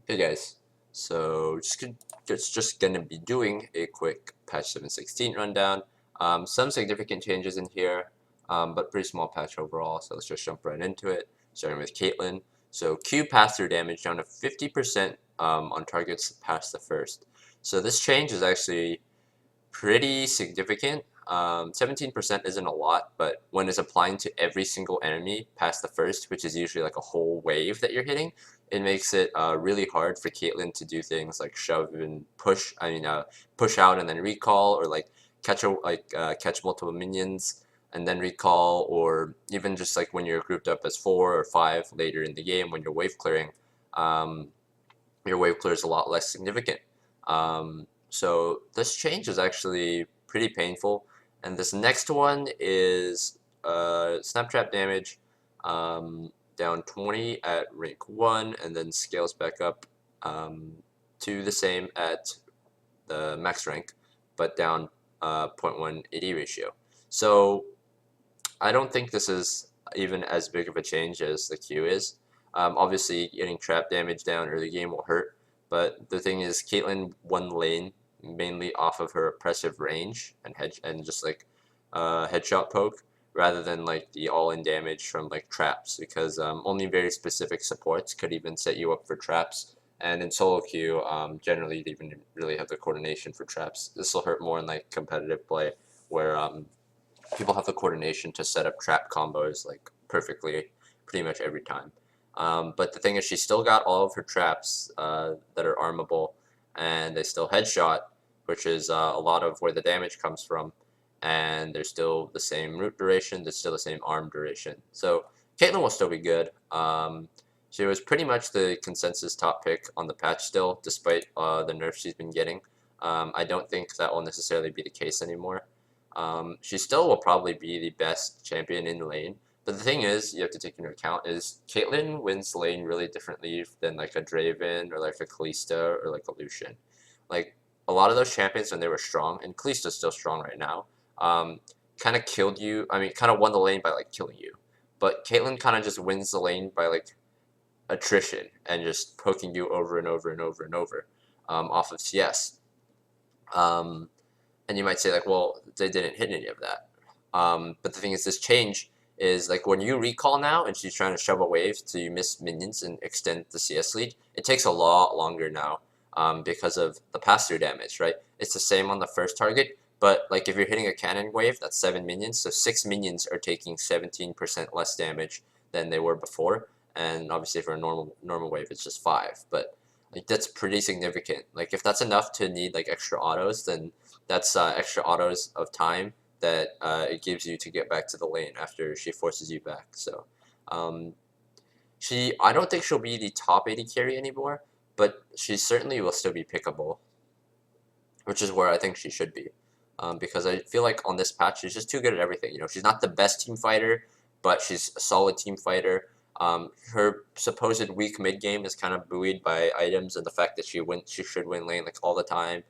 Hey guys, so just gonna be doing a quick patch 7.16 rundown. Some significant changes in here, but pretty small patch overall. So let's just jump right into it. Starting with Caitlyn. So Q pass-through damage down to 50% on targets past the first. So this change is actually pretty significant. 17% isn't a lot, but when it's applying to every single enemy past the first, which is usually like a whole wave that you're hitting, it makes it really hard for Caitlyn to do things like shove and push. Push out and then recall, or like catch multiple minions and then recall, or even just like when you're grouped up as 4 or 5 later in the game when you're wave clearing. Um, your wave clear is a lot less significant. So this change is actually pretty painful. And this next one is snap trap damage, down 20 at rank 1, and then scales back up to the same at the max rank, but down 0.1 AD ratio. So I don't think this is even as big of a change as the Q is. Obviously, getting trap damage down early game will hurt, but the thing is, Caitlyn won lane mainly off of her oppressive range and just like headshot poke, rather than like the all-in damage from like traps, because only very specific supports could even set you up for traps. And in solo queue, generally you don't even really have the coordination for traps. This will hurt more in like competitive play, where people have the coordination to set up trap combos like perfectly pretty much every time. But the thing is, she still got all of her traps that are armable, and they still headshot, which is a lot of where the damage comes from. And they're still the same root duration, they're still the same arm duration. So Caitlyn will still be good. She was pretty much the consensus top pick on the patch still, despite the nerfs she's been getting. I don't think that will necessarily be the case anymore. She still will probably be the best champion in lane. But the thing is, you have to take into account is Caitlyn wins lane really differently than like a Draven or like a Kalista or like a Lucian. Like a lot of those champions when they were strong, and Kalista's still strong right now, um, kind of killed you. I mean, kind of won the lane by like killing you. But Caitlyn kind of just wins the lane by like attrition and just poking you over and over and over and over off of CS. Um, and you might say like, well, they didn't hit any of that. But the thing is, this change is like when you recall now and she's trying to shove a wave so you miss minions and extend the CS lead, it takes a lot longer now because of the pass-through damage, right? It's the same on the first target, but like if you're hitting a cannon wave, that's 7 minions, so 6 minions are taking 17% less damage than they were before. And obviously for a normal wave, it's just 5. But like that's pretty significant. Like if that's enough to need like extra autos, then that's extra autos of time that it gives you to get back to the lane after she forces you back. So um, I don't think she'll be the top 80 carry anymore, but she certainly will still be pickable, which is where I think she should be. Because I feel like on this patch, she's just too good at everything. You know, she's not the best team fighter, but she's a solid team fighter. Her supposed weak mid game is kind of buoyed by items and the fact that she should win lane like all the time.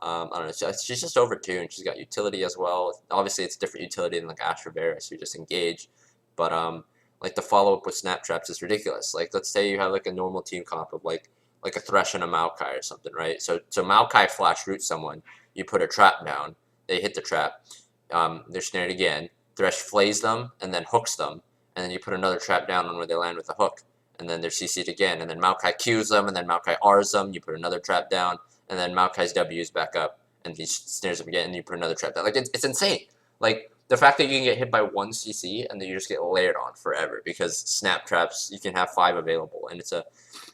I don't know. She's just overtuned. She's got utility as well. Obviously, it's different utility than like Asher Varus, who just engage. But like the follow up with snap traps is ridiculous. Like let's say you have like a normal team comp of like a Thresh and a Maokai or something, right? So Maokai flash root someone. You put a trap down. They hit the trap. They're snared again. Thresh flays them and then hooks them, and then you put another trap down on where they land with a hook, and then they're CC'd again, and then Maokai Qs them, and then Maokai Rs them. You put another trap down, and then Maokai's W is back up, and he snares him again, and you put another trap down. Like it's insane. Like the fact that you can get hit by one CC and then you just get layered on forever because snap traps you can have 5 available, and it's a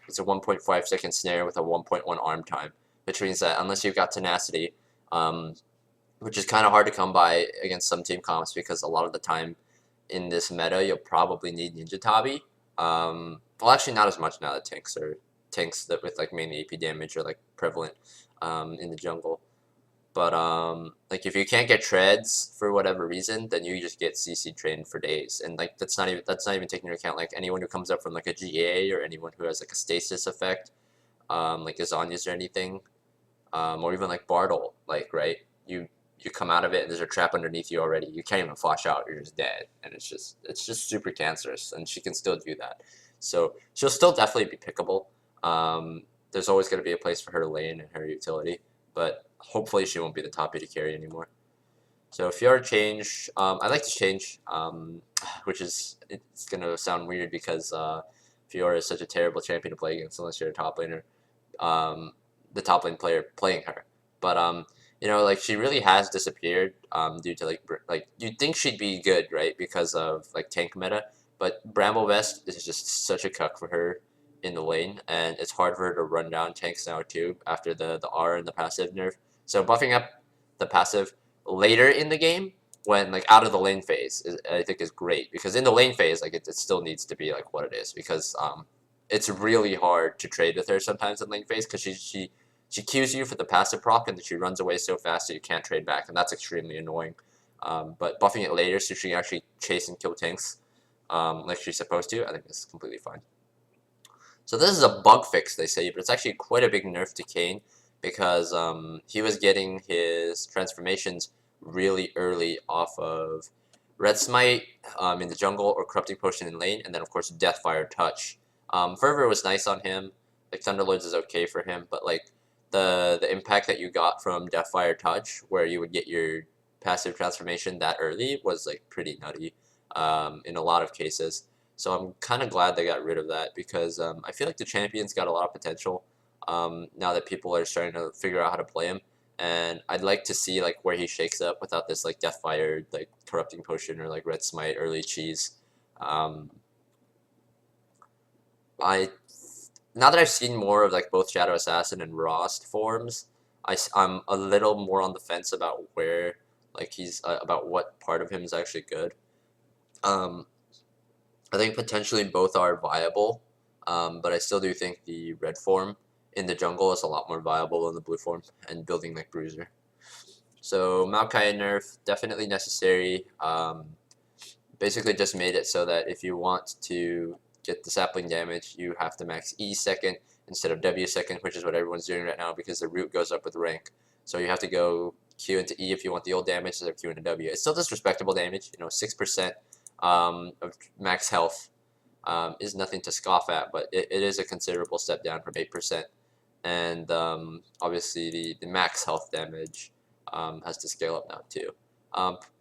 1.5 second snare with a 1.1 arm time, which means that unless you've got tenacity, which is kind of hard to come by against some team comps because a lot of the time in this meta you'll probably need Ninja Tabi. Well, actually not as much now that tanks that with like mainly AP damage are like prevalent in the jungle. But like if you can't get treads for whatever reason, then you just get CC trained for days, and like that's not even taking into account like anyone who comes up from like a GA or anyone who has like a stasis effect, like Azanias or anything, or even like Bartle, like right, you come out of it and there's a trap underneath you already. You can't even flash out. You're just dead, and it's just super cancerous. And she can still do that, so she'll still definitely be pickable. there's always going to be a place for her lane and her utility, but hopefully she won't be the top AD carry anymore. So Fiora change, I like to change, which is, it's going to sound weird because Fiora is such a terrible champion to play against unless you're a top laner, the top lane player playing her. But you know, like she really has disappeared due to like you'd think she'd be good, right, because of like tank meta, but Bramble Vest is just such a cuck for her in the lane, and it's hard for her to run down tanks now too after the R and the passive nerf. So buffing up the passive later in the game when like out of the lane phase is, I think is great, because in the lane phase like it still needs to be like what it is, because it's really hard to trade with her sometimes in lane phase because she queues you for the passive proc and then she runs away so fast that you can't trade back, and that's extremely annoying. But buffing it later so she can actually chase and kill tanks like she's supposed to, I think is completely fine. So this is a bug fix, they say, but it's actually quite a big nerf to Kayn, because he was getting his transformations really early off of Red Smite in the jungle or Corrupting Potion in lane, and then of course Deathfire Touch. Fervor was nice on him, like Thunderlords is okay for him, but like the impact that you got from Deathfire Touch, where you would get your passive transformation that early, was like pretty nutty in a lot of cases. So I'm kind of glad they got rid of that, because I feel like the champion's got a lot of potential now that people are starting to figure out how to play him. And I'd like to see like where he shakes up without this like Deathfire, like Corrupting Potion, or like Red Smite early cheese. Now that I've seen more of like both Shadow Assassin and Rost forms, I'm a little more on the fence about where like he's about what part of him is actually good. I think potentially both are viable, but I still do think the red form in the jungle is a lot more viable than the blue form, and building like Bruiser. So Maokai nerf, definitely necessary. Basically just made it so that if you want to get the sapling damage, you have to max E second instead of W second, which is what everyone's doing right now because the root goes up with rank. So you have to go Q into E if you want the old damage instead of Q into W. It's still just respectable damage, you know, 6% of max health is nothing to scoff at, but it is a considerable step down from 8%. And obviously the max health damage has to scale up now too.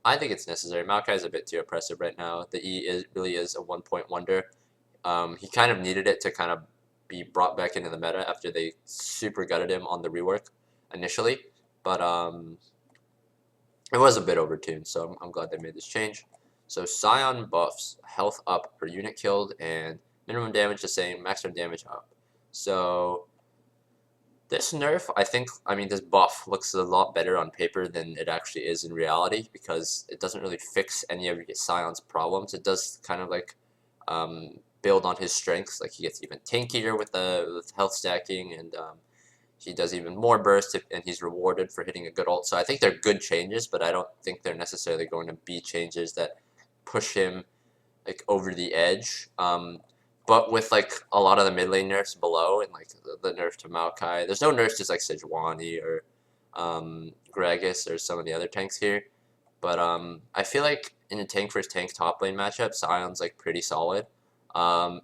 I think it's necessary. Maokai is a bit too oppressive right now. The E really is a 1-point wonder. He kind of needed it to kind of be brought back into the meta after they super gutted him on the rework initially, but it was a bit overtuned, so I'm glad they made this change. So Scion buffs health up per unit killed and minimum damage the same, maximum damage up. So this nerf, I mean this buff looks a lot better on paper than it actually is in reality, because it doesn't really fix any of Scion's problems. It does kind of like build on his strengths, like he gets even tankier with the health stacking, and he does even more burst, and he's rewarded for hitting a good ult. So I think they're good changes, but I don't think they're necessarily going to be changes that push him like over the edge. But with like a lot of the mid lane nerfs below, and like the nerf to Maokai, there's no nerfs to like Sejuani or Gragas or some of the other tanks here. But I feel like in a tank versus tank top lane matchup, Scion's like pretty solid.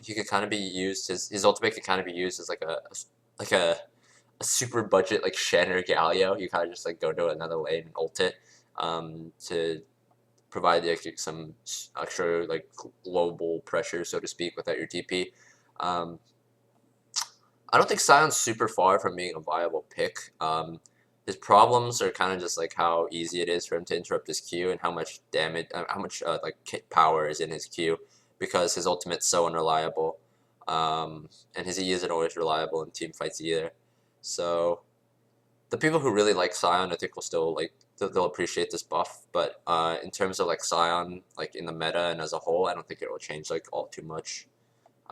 He could kind of be used, his ultimate could kind of be used as like a super budget like Shen or Galio. You kind of just like go to another lane and ult it to provide like some extra like global pressure, so to speak, without your TP. I don't think Scion's super far from being a viable pick. His problems are kind of just like how easy it is for him to interrupt his Q, and how much damage, how much like power is in his Q, because his ultimate's so unreliable, and his E isn't always reliable in team fights either. So the people who really like Scion, I think, will still like they'll appreciate this buff. But in terms of like Scion, like in the meta and as a whole, I don't think it will change like all too much.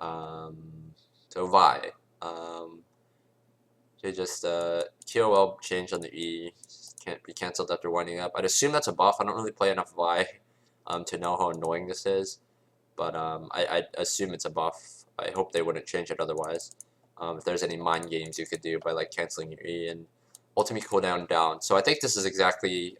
So Vi, they just QOL change on the E can't be cancelled after winding up. I'd assume that's a buff. I don't really play enough Vi to know how annoying this is, but I assume it's a buff. I hope they wouldn't change it otherwise. If there's any mind games you could do by like canceling your E and ultimate cooldown down. So I think this is exactly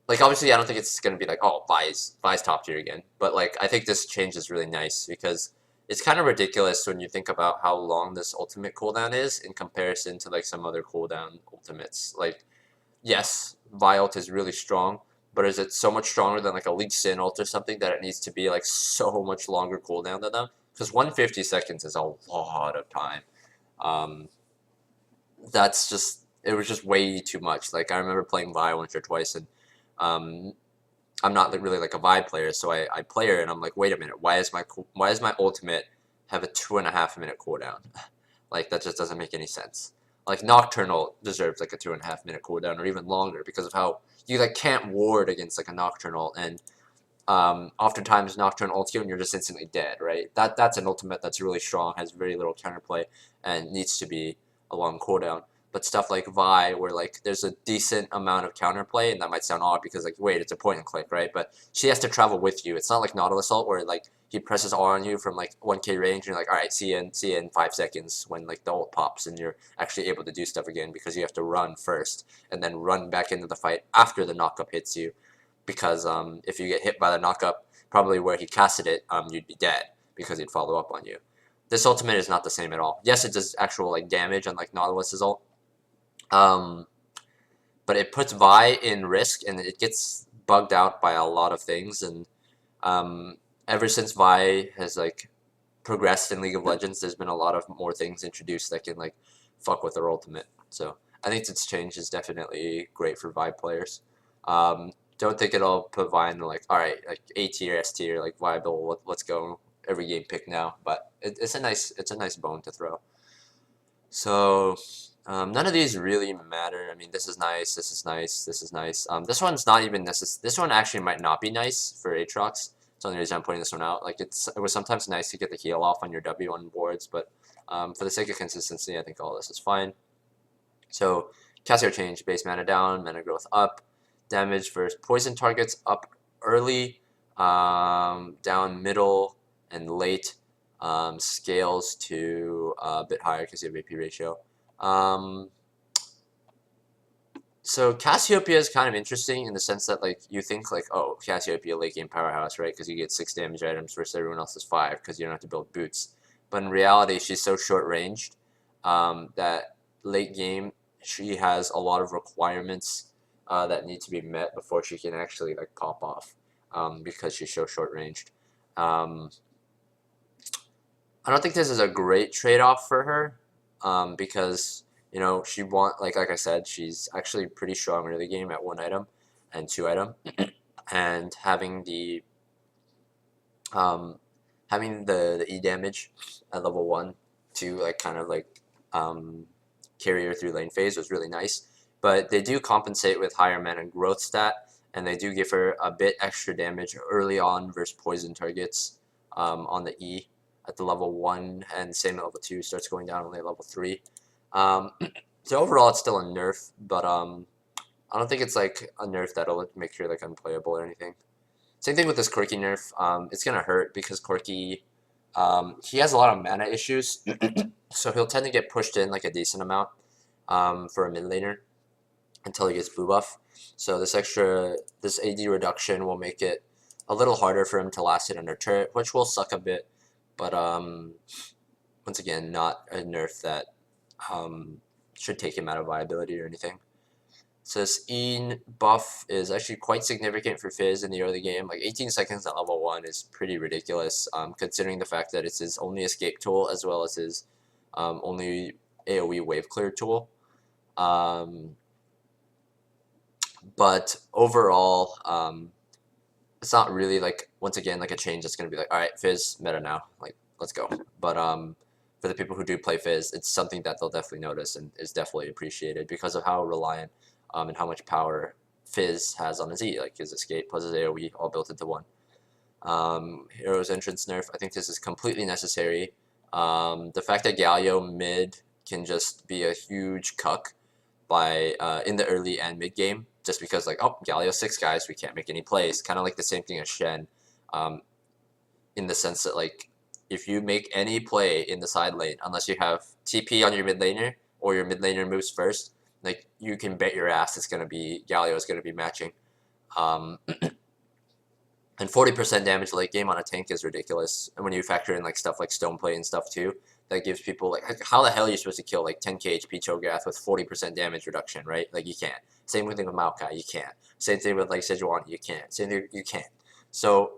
like, obviously I don't think it's gonna be like, oh, Vi's top tier again, but like I think this change is really nice, because it's kind of ridiculous when you think about how long this ultimate cooldown is in comparison to like some other cooldown ultimates. Like, yes, Vi ult is really strong, but is it so much stronger than like a League Sin ult or something that it needs to be like so much longer cooldown than them? Because 150 seconds is a lot of time. That's just, it was just way too much. Like, I remember playing Vi once or twice, and I'm not really like a Vi player, so I play her and I'm like, wait a minute, why is my ultimate have a 2.5 minute cooldown? Like, that just doesn't make any sense. Like, Nocturnal deserves like a 2.5 minute cooldown or even longer because of how you like can't ward against like a Nocturnal, and oftentimes Nocturnal ults you and you're just instantly dead, right? That's an ultimate that's really strong, has very little counterplay, and needs to be a long cooldown. But stuff like Vi, where like there's a decent amount of counterplay, and that might sound odd because like, wait, it's a point and click, right? But she has to travel with you. It's not like Nautilus ult where like he presses R on you from like 1k range, and you're like, all right, see you in 5 seconds when like the ult pops, and you're actually able to do stuff again because you have to run first and then run back into the fight after the knockup hits you. Because if you get hit by the knockup, probably where he casted it, you'd be dead because he'd follow up on you. This ultimate is not the same at all. Yes, it does actual like damage on like Nautilus's ult. But it puts Vi in risk, and it gets bugged out by a lot of things. And ever since Vi has like progressed in League of Legends, there's been a lot of more things introduced that can like fuck with their ultimate. So I think its change is definitely great for Vi players. Don't think it'll put Vi in like, all right, like A tier, S tier, like viable. Let's go every game pick now. But it's a nice bone to throw. So none of these really matter. I mean, this is nice, this is nice, this is nice. This one's not even necessary. This one actually might not be nice for Aatrox. That's the only reason I'm putting this one out. Like, it was sometimes nice to get the heal off on your W1 boards, but for the sake of consistency, I think all this is fine. So, Cassio change, base mana down, mana growth up, damage versus poison targets up early, down middle, and late. Scales to a bit higher because you have AP ratio. So Cassiopeia is kind of interesting in the sense that like you think like, oh, Cassiopeia late game powerhouse, right? Because you get 6 damage items versus everyone else's 5 because you don't have to build boots. But in reality, she's so short ranged that late game she has a lot of requirements that need to be met before she can actually like pop off because she's so short ranged. I don't think this is a great trade-off for her because, you know, like I said, she's actually pretty strong early game at 1 item and 2 item, and having the E damage at level 1 to like kind of like carry her through lane phase was really nice. But they do compensate with higher mana growth stat, and they do give her a bit extra damage early on versus poison targets on the E at the level 1, and same at level 2, starts going down only at level 3. So overall, it's still a nerf, but I don't think it's like a nerf that'll make her like unplayable or anything. Same thing with this Corki nerf. It's gonna hurt because Corki, he has a lot of mana issues, so he'll tend to get pushed in like a decent amount for a mid laner until he gets blue buff. So this AD reduction will make it a little harder for him to last it under turret, which will suck a bit. But once again, not a nerf that should take him out of viability or anything. So this E buff is actually quite significant for Fizz in the early game. Like 18 seconds at level 1 is pretty ridiculous, considering the fact that it's his only escape tool as well as his only AoE wave clear tool. But overall, it's not really like, once again, like a change that's going to be like, all right, Fizz meta now, like let's go. But for the people who do play Fizz, it's something that they'll definitely notice and is definitely appreciated because of how reliant and how much power Fizz has on his E, like his escape plus his AoE all built into one. Hero's entrance nerf, I think this is completely necessary. The fact that Galio mid can just be a huge cuck by in the early and mid game, just because like, oh, Galio 6 guys, we can't make any plays. Kind of like the same thing as Shen, in the sense that like, if you make any play in the side lane, unless you have TP on your mid laner or your mid laner moves first, like you can bet your ass it's gonna be Galio is gonna be matching. And And 40% damage late game on a tank is ridiculous. And when you factor in like stuff like Stoneplay and stuff too, that gives people like how the hell are you supposed to kill like 10k HP Cho'Gath with 40% damage reduction, right? Like you can't. Same thing with Maokai, you can't. Same thing with like Sejuani, you can't. Same thing, you can't. So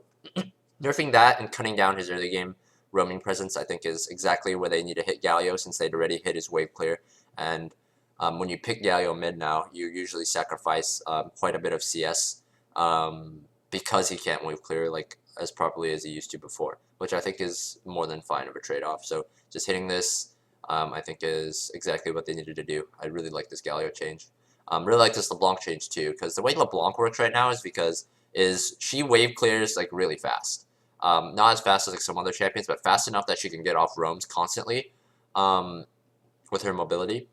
nerfing that and cutting down his early game roaming presence, I think, is exactly where they need to hit Galio, since they'd already hit his wave clear. And when you pick Galio mid now, you usually sacrifice quite a bit of CS because he can't wave clear like as properly as he used to before, which I think is more than fine of a trade-off. So just hitting this, I think, is exactly what they needed to do. I really like this Galio change. Really like this LeBlanc change too, because the way LeBlanc works right now is she wave clears like really fast. Not as fast as like some other champions, but fast enough that she can get off roams constantly with her mobility.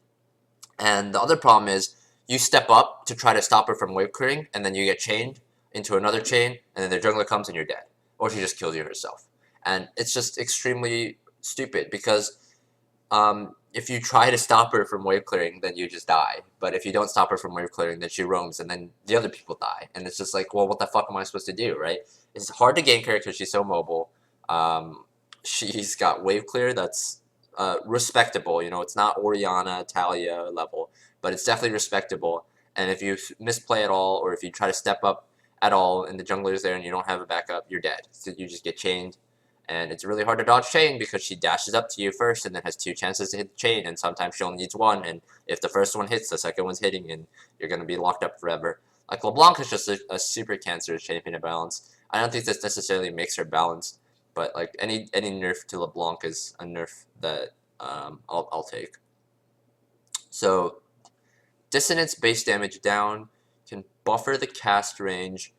And the other problem is you step up to try to stop her from wave clearing, and then you get chained into another chain, and then their jungler comes and you're dead. Or she just kills you herself. And it's just extremely stupid, because if you try to stop her from wave clearing, then you just die. But if you don't stop her from wave clearing, then she roams, and then the other people die. And it's just like, well, what the fuck am I supposed to do, right? It's hard to gank her because she's so mobile. She's got wave clear that's respectable. You know, it's not Orianna, Talia level, but it's definitely respectable. And if you misplay at all, or if you try to step up at all and the jungler's there and you don't have a backup, you're dead. So you just get chained. And it's really hard to dodge chain because she dashes up to you first and then has 2 chances to hit the chain, and sometimes she only needs 1, and if the first one hits, the second one's hitting, and you're going to be locked up forever. Like, LeBlanc is just a super cancerous champion to balance. I don't think this necessarily makes her balanced, but like any nerf to LeBlanc is a nerf that I'll take. So Dissonance base damage down, can buffer the cast range.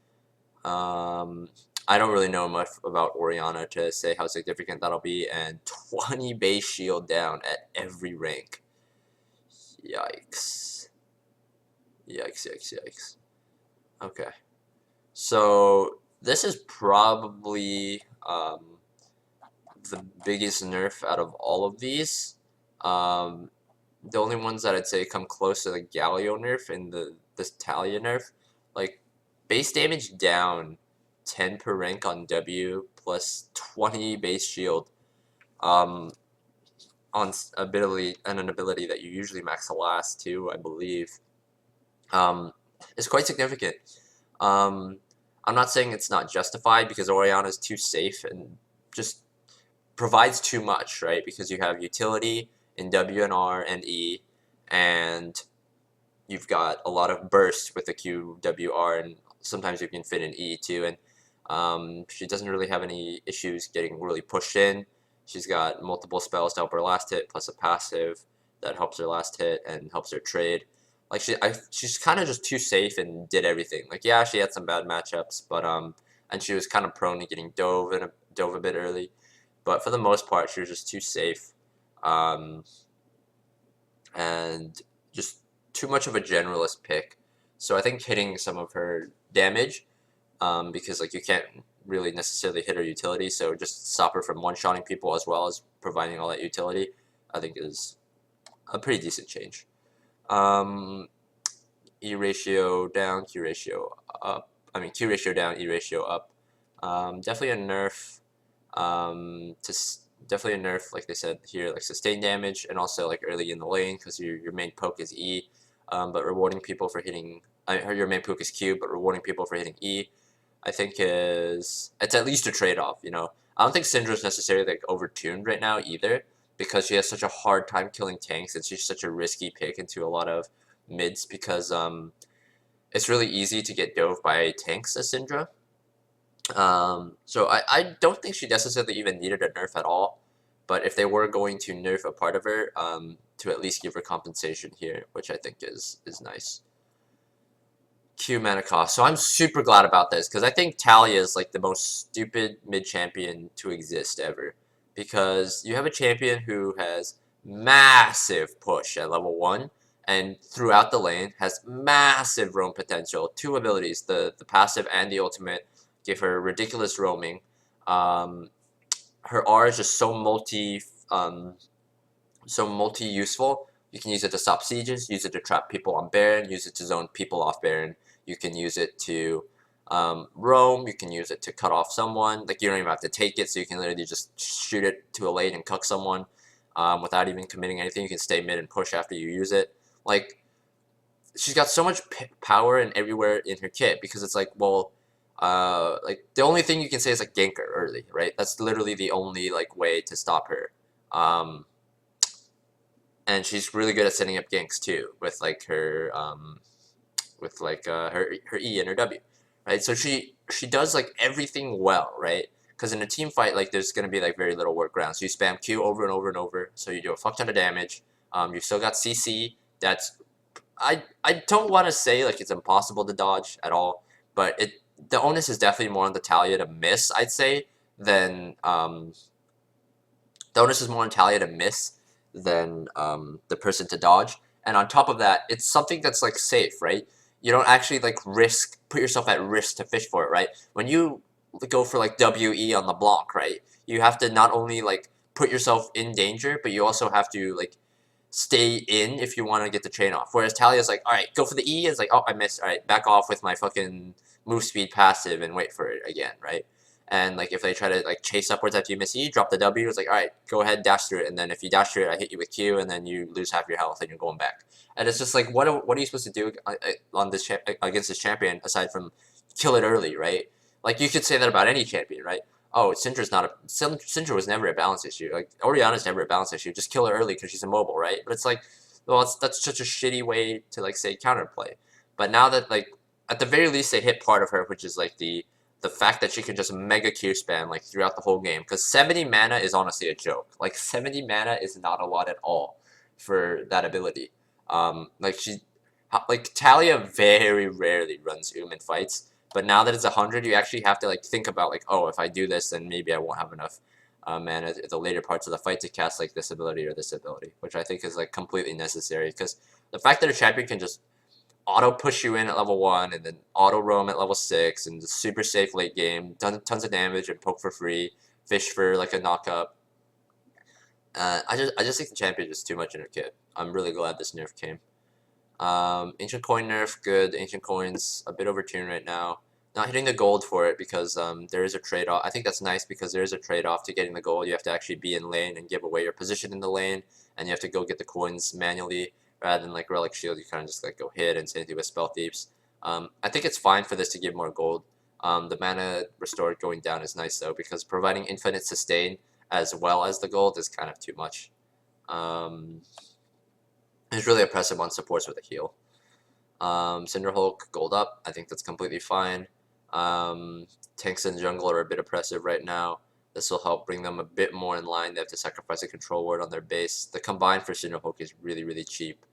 I don't really know much about Orianna to say how significant that'll be, and 20 base shield down at every rank. Yikes. Yikes, yikes, yikes. Okay. So this is probably the biggest nerf out of all of these. The only ones that I'd say come close to the Galio nerf and this Talia nerf, like base damage down 10 per rank on W plus 20 base shield on an ability that you usually max the last too, I believe, is quite significant. I'm not saying it's not justified, because Orianna is too safe and just provides too much, right? Because you have utility in W and R and E, and you've got a lot of burst with the Q, W, R, and sometimes you can fit in E too. And she doesn't really have any issues getting really pushed in. She's got multiple spells to help her last hit, plus a passive that helps her last hit and helps her trade. Like she's kind of just too safe and did everything. Like, yeah, she had some bad matchups, but and she was kind of prone to getting dove a bit early. But for the most part, she was just too safe, and just too much of a generalist pick. So I think hitting some of her damage, because like you can't really necessarily hit her utility, so just stop her from one-shotting people as well as providing all that utility, I think is a pretty decent change. E ratio down, Q ratio up. I mean, Q ratio down, E ratio up. Definitely a nerf. Definitely a nerf, like they said here, like sustain damage, and also like early in the lane, because your main poke is E, but rewarding people for hitting. Your main poke is Q, but rewarding people for hitting E, I think it's at least a trade-off. You know, I don't think Syndra's necessarily like overtuned right now either, because she has such a hard time killing tanks, and she's such a risky pick into a lot of mids, because it's really easy to get dove by tanks as Syndra. So I don't think she necessarily even needed a nerf at all, but if they were going to nerf a part of her, to at least give her compensation here, which I think is nice. Q mana cost. So I'm super glad about this, because I think Talia is like the most stupid mid champion to exist ever, because you have a champion who has massive push at level 1, and throughout the lane has massive roam potential. 2 abilities, the passive and the ultimate, give her ridiculous roaming. Her R is just so multi-useful. You can use it to stop sieges, use it to trap people on Baron, use it to zone people off Baron. You can use it to Roam, you can use it to cut off someone. Like, you don't even have to take it, so you can literally just shoot it to a lane and cuck someone without even committing anything. You can stay mid and push after you use it. Like, she's got so much power and everywhere in her kit, because it's like, well, like, the only thing you can say is like gank her early, right? That's literally the only like way to stop her. And she's really good at setting up ganks too, with like her her E and her W, right? So she does like everything well, right? Because in a team fight, like, there's gonna be like very little workarounds. So you spam Q over and over and over, so you do a fuck ton of damage. You've still got CC. That's I don't want to say like it's impossible to dodge at all, but the onus is definitely more on the Talia to miss, I'd say, than the onus is more on Talia to miss than the person to dodge. And on top of that, it's something that's like safe, right? You don't actually like put yourself at risk to fish for it, right? When you go for like WE on the block, right? You have to not only like put yourself in danger, but you also have to like stay in if you want to get the chain off. Whereas Talia's like, all right, go for the E. It's like, oh, I missed. All right, back off with my fucking move speed passive and wait for it again, right? And like, if they try to like chase upwards after you miss E, drop the W. It's like, all right, go ahead, dash through it. And then if you dash through it, I hit you with Q, and then you lose half your health and you're going back. And it's just like, what are you supposed to do on this against this champion aside from kill it early, right? Like, you could say that about any champion, right? Oh, Syndra was never a balance issue. Like, Orianna's never a balance issue. Just kill her early because she's immobile, right? But it's like, well, that's such a shitty way to like say counterplay. But now that like at the very least they hit part of her, which is like the fact that she can just mega Q spam like throughout the whole game. Because 70 mana is honestly a joke. Like, 70 mana is not a lot at all for that ability. Like Talia very rarely runs in fights. But now that it's 100, you actually have to like think about like, oh, if I do this, then maybe I won't have enough mana at the later parts of the fight to cast like this ability or this ability, which I think is like completely necessary. Because the fact that a champion can just auto push you in at level 1 and then auto roam at level 6 and just super safe late game, tons of damage and poke for free, fish for like a knockup. I just think the champion is too much in her kit. I'm really glad this nerf came. Ancient coin nerf, good. Ancient coins a bit overtuned right now. Not hitting the gold for it because there is a trade-off. I think that's nice because there is a trade-off to getting the gold. You have to actually be in lane and give away your position in the lane, and you have to go get the coins manually rather than like Relic Shield. You kind of just like go hit and same thing with Spell Thieves. I think it's fine for this to give more gold. The mana restored going down is nice though, because providing infinite sustain as well as the gold is kind of too much. It's really oppressive on supports with a heal. Cinderhulk, gold up. I think that's completely fine. Tanks and jungle are a bit oppressive right now. This will help bring them a bit more in line. They have to sacrifice a control ward on their base. The combine for Cinderhulk is really, really cheap.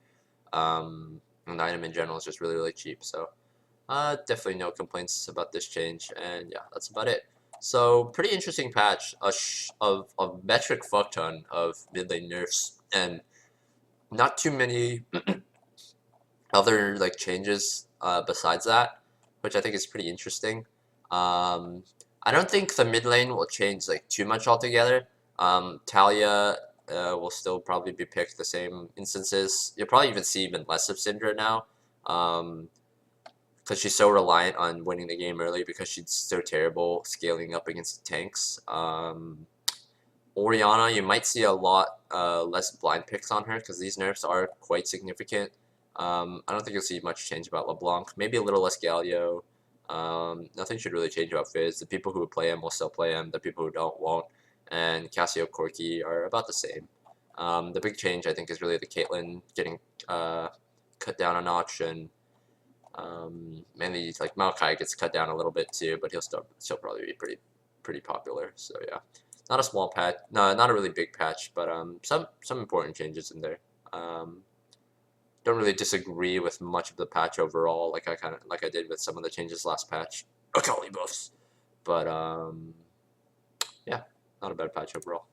And the item in general is just really, really cheap. So definitely no complaints about this change. And yeah, that's about it. So pretty interesting patch. A metric fuck ton of mid lane nerfs, and not too many other like changes besides that, which I think is pretty interesting. I don't think the mid lane will change like too much altogether. Talia will still probably be picked the same instances. You'll probably even see even less of Syndra now, because she's so reliant on winning the game early because she's so terrible scaling up against tanks. Orianna, you might see a lot less blind picks on her because these nerfs are quite significant. I don't think you'll see much change about LeBlanc. Maybe a little less Galio. Nothing should really change about Fizz. The people who play him will still play him. The people who don't won't. And Cassio, Corki are about the same. The big change, I think, is really the Caitlyn getting cut down a notch, and mainly like Maokai gets cut down a little bit too, but he'll still probably be pretty popular. So yeah, not a small patch, no, not a really big patch, but some important changes in there. Don't really disagree with much of the patch overall, like I did with some of the changes last patch. Akali buffs, but yeah, not a bad patch overall.